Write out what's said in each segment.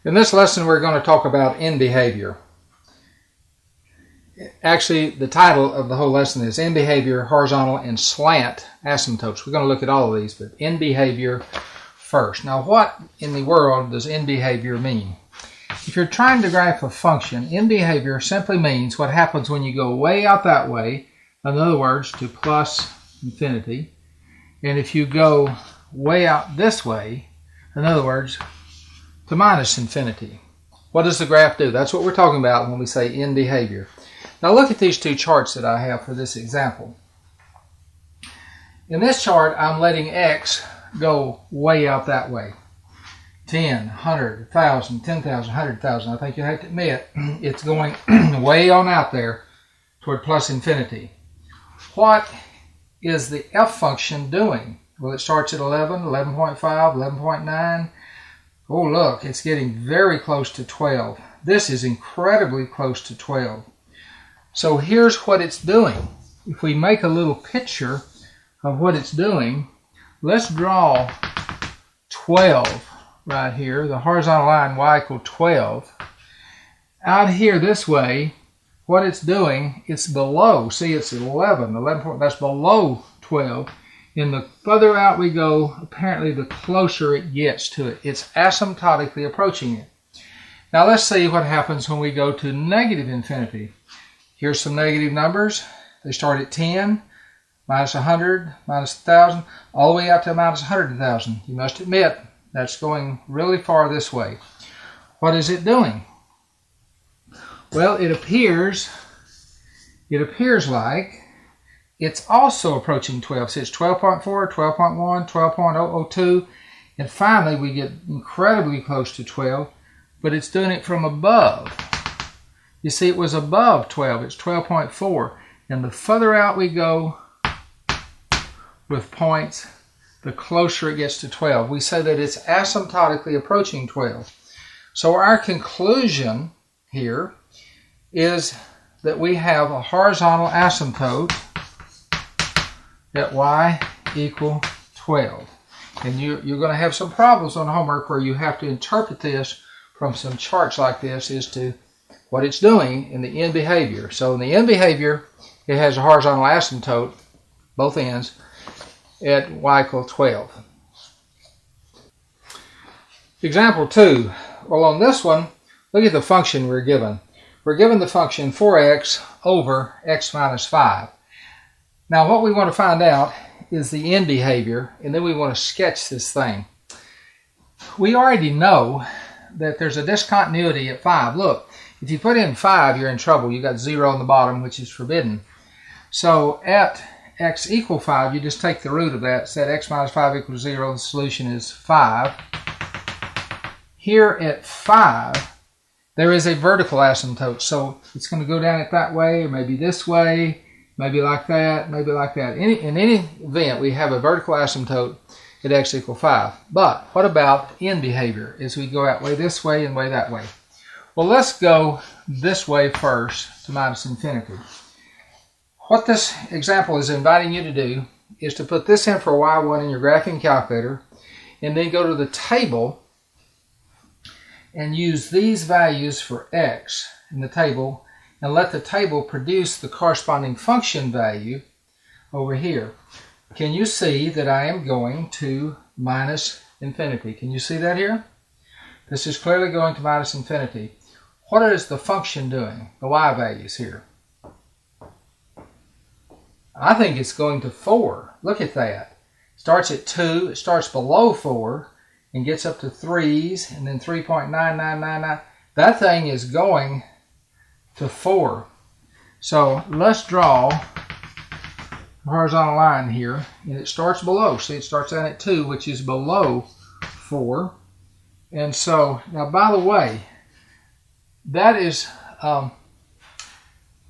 In this lesson, we're going to talk about end behavior. Actually, the title of the whole lesson is End Behavior, Horizontal, and Slant Asymptotes. We're going to look at all of these, but end behavior first. Now, what in the world does end behavior mean? If you're trying to graph a function, end behavior simply means what happens when you go way out that way, in other words, to plus infinity, and if you go way out this way, in other words, to minus infinity. What does the graph do? That's what we're talking about when we say end behavior. Now look at these two charts that I have for this example. In this chart, I'm letting x go way out that way. 10, 100, 1,000, 10,000, 100,000. I think you have to admit it's going way on out there toward plus infinity. What is the f function doing? Well, it starts at 11, 11.5, 11.9. Oh, look, it's getting very close to 12. This is incredibly close to 12. So here's what it's doing. If we make a little picture of what it's doing, let's draw 12 right here, the horizontal line y equal 12. Out here this way, what it's doing, it's below. See, it's 11, that's below 12. And the further out we go, apparently the closer it gets to it. It's asymptotically approaching it. Now let's see what happens when we go to negative infinity. Here's some negative numbers. They start at 10, minus 100, minus 1,000, all the way out to minus 100,000. You must admit, that's going really far this way. What is it doing? Well, it appears like it's also approaching 12. So it's 12.4, 12.1, 12.002, and finally we get incredibly close to 12, but it's doing it from above. You see, it was above 12. It's 12.4, and the further out we go with points, the closer it gets to 12. We say that it's asymptotically approaching 12. So our conclusion here is that we have a horizontal asymptote at y equal 12. And you're going to have some problems on homework where you have to interpret this from some charts like this as to what it's doing in the end behavior. So in the end behavior, it has a horizontal asymptote, both ends, at y equal 12. Example 2. Well, on this one, look at the function we're given. We're given the function 4x over x minus 5. Now what we want to find out is the end behavior, and then we want to sketch this thing. We already know that there's a discontinuity at 5. Look, if you put in 5, you're in trouble. You got 0 on the bottom, which is forbidden. So at x equal 5, you just take the root of that, set x minus 5 equals 0, the solution is 5. Here at 5, there is a vertical asymptote, so it's going to go down it that way, or maybe this way, maybe like that, maybe like that. In any event, we have a vertical asymptote at x equal 5. But what about end behavior as we go out way this way and way that way? Well, let's go this way first to minus infinity. What this example is inviting you to do is to put this in for y1 in your graphing calculator, and then go to the table and use these values for x in the table, and let the table produce the corresponding function value over here. Can you see that I am going to minus infinity? Can you see that here? This is clearly going to minus infinity. What is the function doing? The y values here. I think it's going to 4. Look at that. It starts at 2, it starts below 4, and gets up to 3s, and then 3.9999. That thing is going to 4. So let's draw a horizontal line here, and it starts below. See, it starts out at 2, which is below 4. And so, now by the way, that is going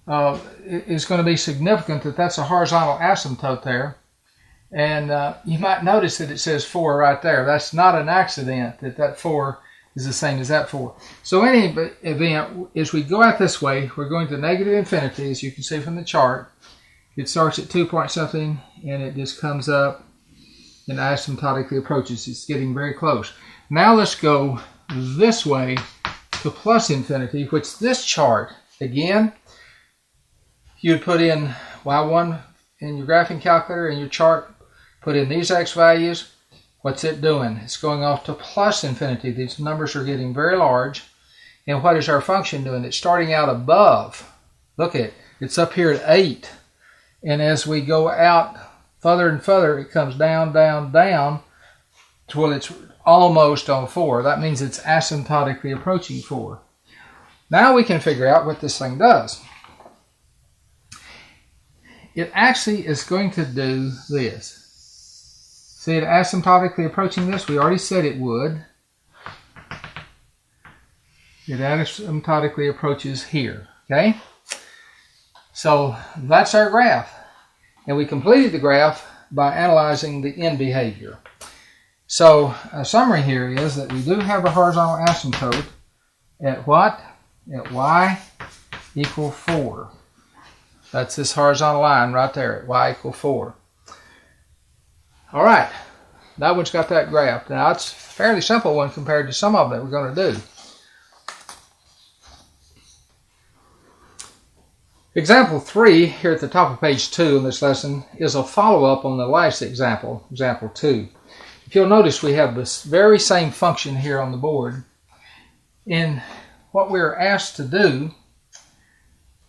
to be significant that that's a horizontal asymptote there. And you might notice that it says 4 right there. That's not an accident that 4 is the same as that 4. So in any event, as we go out this way, we're going to negative infinity, as you can see from the chart. It starts at 2 point something, and it just comes up and asymptotically approaches. It's getting very close. Now let's go this way to plus infinity, which this chart, again, you'd put in y1 in your graphing calculator in your chart, put in these x values. What's it doing? It's going off to plus infinity. These numbers are getting very large. And what is our function doing? It's starting out above. Look at it. It's up here at 8. And as we go out further and further, it comes down, down, down till it's almost on 4. That means it's asymptotically approaching 4. Now we can figure out what this thing does. It actually is going to do this. See it asymptotically approaching this? We already said it would. It asymptotically approaches here. Okay? So that's our graph. And we completed the graph by analyzing the end behavior. So a summary here is that we do have a horizontal asymptote at what? At y equal 4. That's this horizontal line right there at y equal 4. All right, that one's got that graph. Now it's a fairly simple one compared to some of them that we're going to do. Example 3 here at the top of page 2 in this lesson is a follow-up on the last example, example 2. If you'll notice, we have this very same function here on the board. And what we're asked to do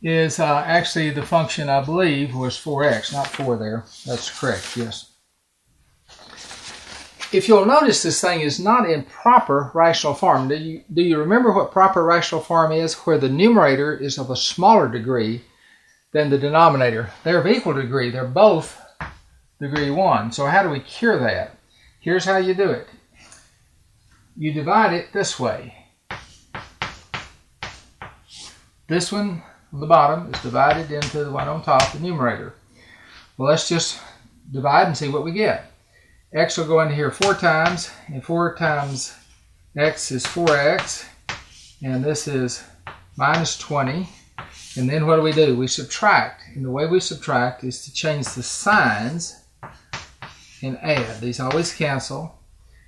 is actually the function, I believe, was 4x, not 4 there. That's correct, yes. If you'll notice, this thing is not in proper rational form. Do you remember what proper rational form is? Where the numerator is of a smaller degree than the denominator. They're of equal degree. They're both degree 1. So how do we cure that? Here's how you do it. You divide it this way. This one on the bottom is divided into the one on top, the numerator. Well, let's just divide and see what we get. X will go into here 4 times, and 4 times x is 4x, and this is minus 20. And then what do? We subtract. And the way we subtract is to change the signs and add. These always cancel.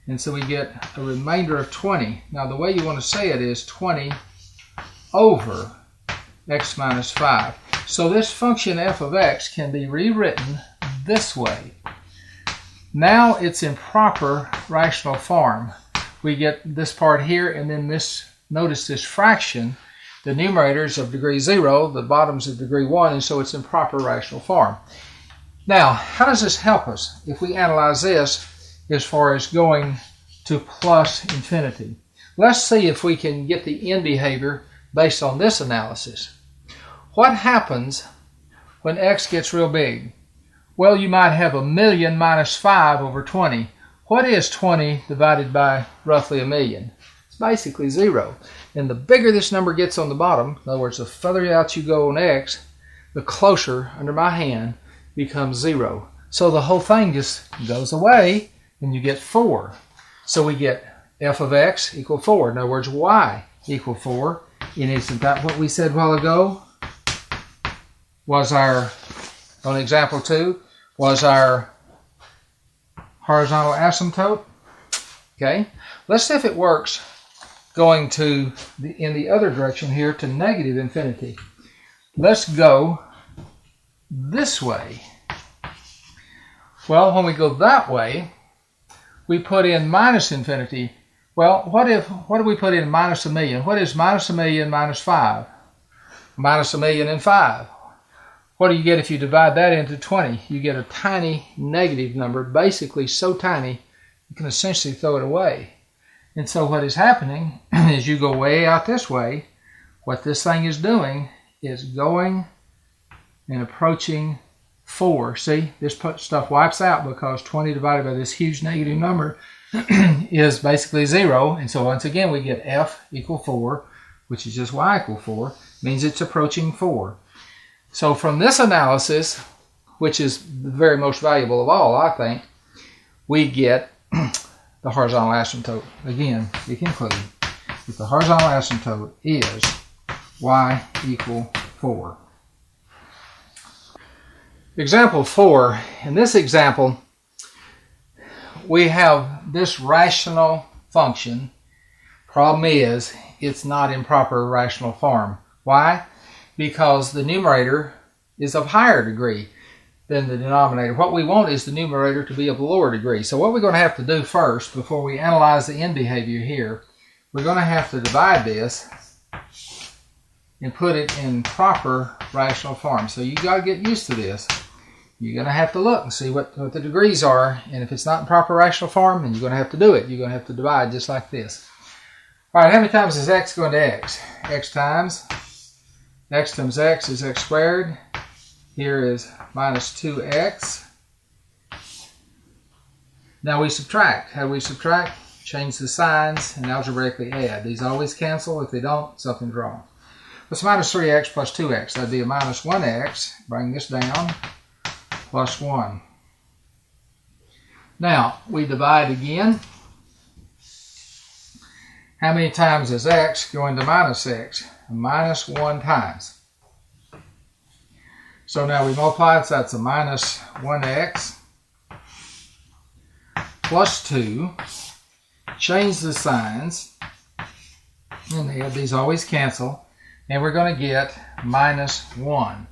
And so we get a remainder of 20. Now the way you want to say it is 20 over x minus 5. So this function f of x can be rewritten this way. Now it's in proper rational form. We get this part here, and then this, notice this fraction. The numerator is of degree 0, the bottom's of degree 1, and so it's in proper rational form. Now, how does this help us if we analyze this as far as going to plus infinity? Let's see if we can get the end behavior based on this analysis. What happens when x gets real big? Well, you might have 1,000,000 minus 5 over 20. What is 20 divided by roughly 1,000,000? It's basically 0. And the bigger this number gets on the bottom, in other words, the further out you go on x, the closer under my hand becomes 0. So the whole thing just goes away and you get 4. So we get f of x equal 4. In other words, y equal 4. And isn't that what we said a while ago? Was our, on example 2, was our horizontal asymptote? Okay, let's see if it works going to in the other direction here to negative infinity. Let's go this way. Well, when we go that way, we put in minus infinity. Well, what do we put in minus 1,000,000? What is minus 1,000,000 minus 5? Minus 1,000,000 and 5. What do you get if you divide that into 20? You get a tiny negative number, basically so tiny you can essentially throw it away. And so what is happening is you go way out this way. What this thing is doing is going and approaching 4. See, this stuff wipes out because 20 divided by this huge negative number is basically 0. And so once again, we get f equal 4, which is just y equal 4, means it's approaching 4. So from this analysis, which is the very most valuable of all, I think, we get the horizontal asymptote. Again, we conclude that the horizontal asymptote is y equal 4. Example 4. In this example, we have this rational function Problem is, it's not in proper rational form. Why? Because the numerator is of higher degree than the denominator. What we want is the numerator to be of lower degree. So what we're going to have to do first, before we analyze the end behavior here, we're going to have to divide this and put it in proper rational form. So you got to get used to this. You're going to have to look and see what the degrees are, and if it's not in proper rational form, then you're going to have to do it. You're going to have to divide just like this. All right, how many times is x going to x? X times x is x squared. Here is minus 2x. Now we subtract. How do we subtract? Change the signs and algebraically add. These always cancel. If they don't, something's wrong. What's minus 3x plus 2x? That'd be a minus 1x. Bring this down. Plus 1. Now, we divide again. How many times is x going to minus x? Minus 1 times. So now we multiply it, so that's a minus 1x plus 2. Change the signs, and these always cancel, and we're going to get minus 1.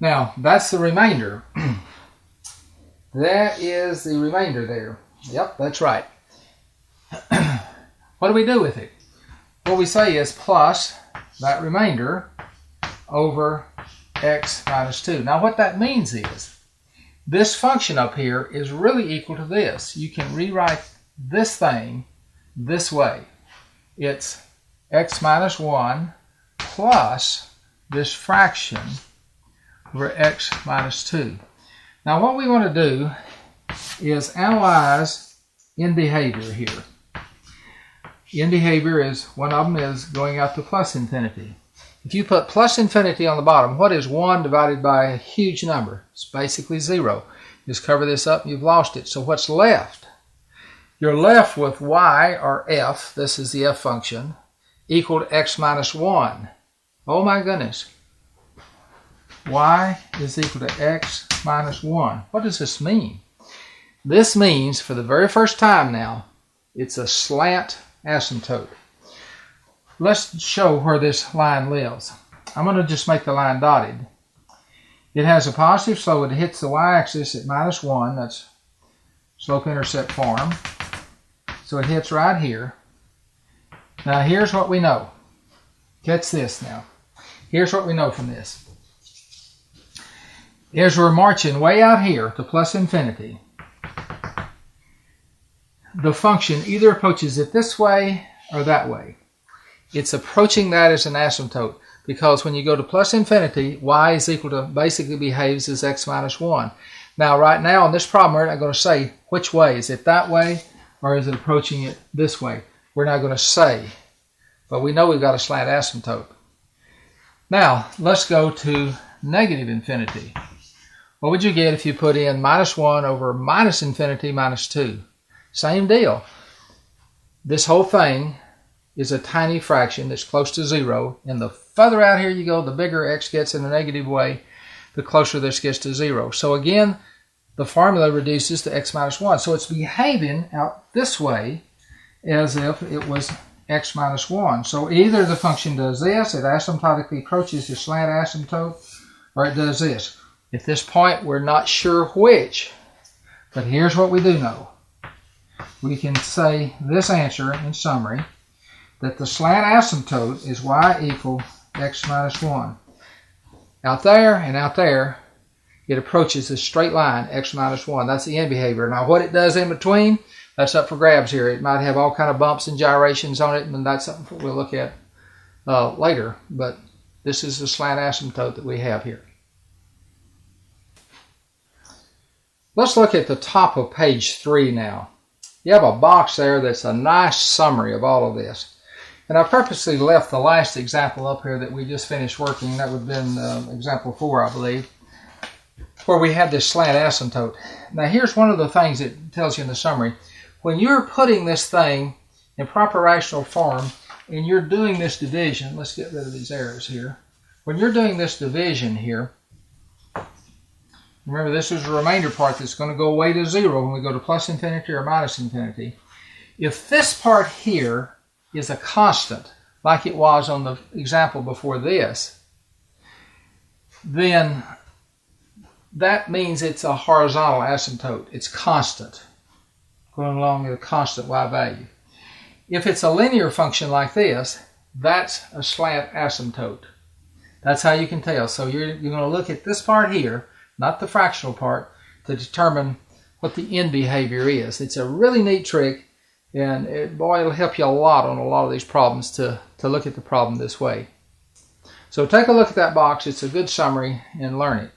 Now, that's the remainder. That is the remainder there. Yep, that's right. What do we do with it? What we say is plus that remainder over x minus 2. Now, what that means is this function up here is really equal to this. You can rewrite this thing this way. It's x minus 1 plus this fraction over x minus 2. Now what we want to do is analyze end behavior here. End behavior is, one of them is going out to plus infinity. If you put plus infinity on the bottom, what is 1 divided by a huge number? It's basically 0. Just cover this up and you've lost it. So what's left? You're left with y, or f, this is the f function, equal to x minus 1. Oh my goodness. Y is equal to x minus 1. What does this mean? This means, for the very first time now, it's a slant asymptote. Let's show where this line lives. I'm going to just make the line dotted. It has a positive slope. It hits the y-axis at minus 1. That's slope-intercept form. So it hits right here. Now here's what we know. Catch this now. Here's what we know from this. As we're marching way out here to plus infinity, the function either approaches it this way or that way. It's approaching that as an asymptote, because when you go to plus infinity, y is equal to, basically behaves as x minus 1. Now right now in this problem we're not going to say which way. Is it that way or is it approaching it this way? We're not going to say, but we know we've got a slant asymptote. Now let's go to negative infinity. What would you get if you put in minus 1 over minus infinity minus 2? Same deal. This whole thing is a tiny fraction that's close to 0, and the further out here you go, the bigger x gets in a negative way, the closer this gets to 0. So again, the formula reduces to x minus 1. So it's behaving out this way as if it was x minus 1. So either the function does this, it asymptotically approaches the slant asymptote, or it does this. At this point, we're not sure which, but here's what we do know. We can say this answer in summary, that the slant asymptote is y equal x minus 1. Out there and out there, it approaches this straight line, x minus 1. That's the end behavior. Now what it does in between, that's up for grabs here. It might have all kind of bumps and gyrations on it, and that's something we'll look at later. But this is the slant asymptote that we have here. Let's look at the top of page 3 now. You have a box there that's a nice summary of all of this. And I purposely left the last example up here that we just finished working. That would have been example 4, I believe, where we had this slant asymptote. Now here's one of the things it tells you in the summary. When you're putting this thing in proper rational form and you're doing this division, let's get rid of these arrows here. When you're doing this division here, remember this is the remainder part that's going to go away to 0 when we go to plus infinity or minus infinity. If this part here is a constant, like it was on the example before this, then that means it's a horizontal asymptote. It's constant, going along at a constant y value. If it's a linear function like this, that's a slant asymptote. That's how you can tell. So you're going to look at this part here, not the fractional part, to determine what the end behavior is. It's a really neat trick, and it'll help you a lot on a lot of these problems to look at the problem this way. So take a look at that box. It's a good summary, and learn it.